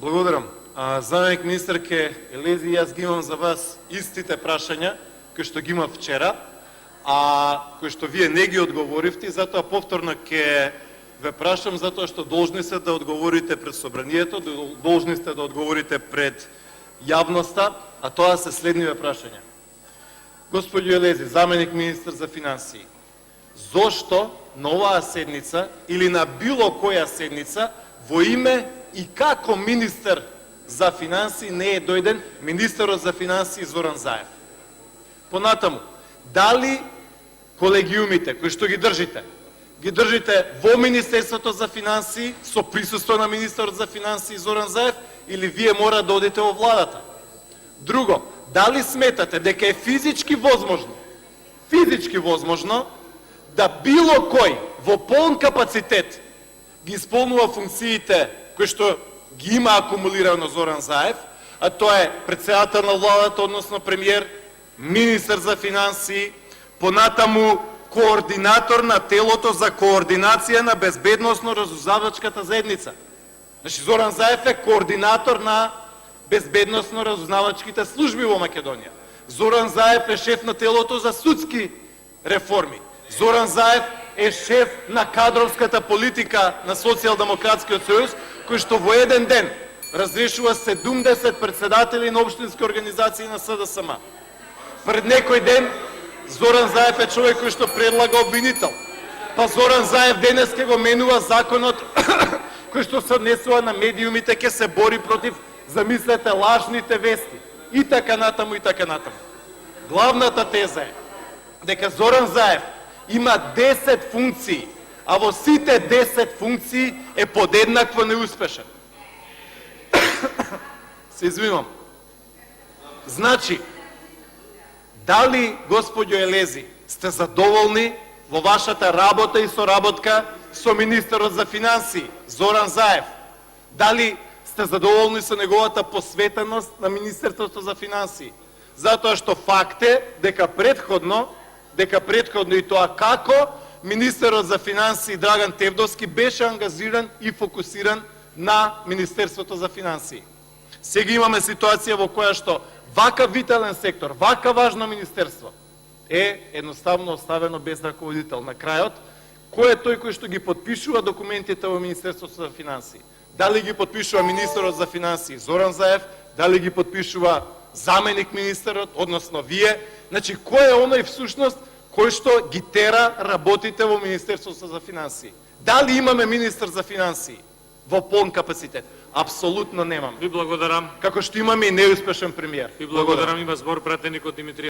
Благодарам. Заменик министерке Елези, јас ги имам за вас истите прашања кои што ги имав вчера, кои што вие не ги одговоривте, затоа повторно ќе ве прашам, затоа што должни сте да одговорите пред собранието, должни сте да одговорите пред јавноста, а тоа се следниве прашања. Господјо Елези, заменик министер за финансии, зошто на оваа седница или на било која седница во име и како министер за финансии не е дојден министерот за финансии Зоран Заев? Понатаму, дали колегиумите кои што ги држите во Министерството за финансии со присуство на министерот за финансии Зоран Заев или вие мора да одите во владата? Друго, дали сметате дека е физички возможно да било кој во полн капацитет ги исполнува функциите кои што ги има акумулирано Зоран Заев, а тоа е претседател на владата, односно премиер, министер за финансии, понатаму координатор на телото за координација на безбедносно-разузнавачката заедница. Значи Зоран Заев е координатор на безбедносно-разузнавачките служби во Македонија. Зоран Заев е шеф на телото за судски реформи. Зоран Заев е шеф на кадровската политика на Социјалдемократскиот сојуз, кој што во еден ден разрешува 70 председатели на општински организации на СДСМ. Пред некој ден Зоран Заев е човек кој што предлага обвинител. Па Зоран Заев денес ќе го менува законот кој што се однесува на медиумите, ќе се бори против, замислете, лажните вести. И така натаму, и така натаму. Главната теза е дека Зоран Заев има 10 функции, а во сите 10 функции е подеднакво неуспешен. Се извинувам. Значи, дали, господјо Елези, сте задоволни во вашата работа и соработка со министерот за финансии Зоран Заев? Дали сте задоволни со неговата посветеност на Министерството за финансии? Затоа што факт е дека предходно и тоа како министерот за финансии Драган Тевдовски беше ангажиран и фокусиран на Министерството за финансии. Сега имаме ситуација во која што вака витален сектор, вака важно министерство е едноставно оставено без раководител. На крајот, кој е тој кој што ги подпишува документите во Министерството за финансии? Дали ги подпишува министерот за финансии Зоран Заев, дали ги подпишува заменик министерот, односно вие? Значи, кој е оној всушност кој што ги тера работите во Министерството за финансии? Дали имаме министер за финансии во полн капацитет? Апсолутно немам. Ви благодарам. Како што имаме и неуспешен премиер. Ви благодарам. Има збор пратеник од Димитрија.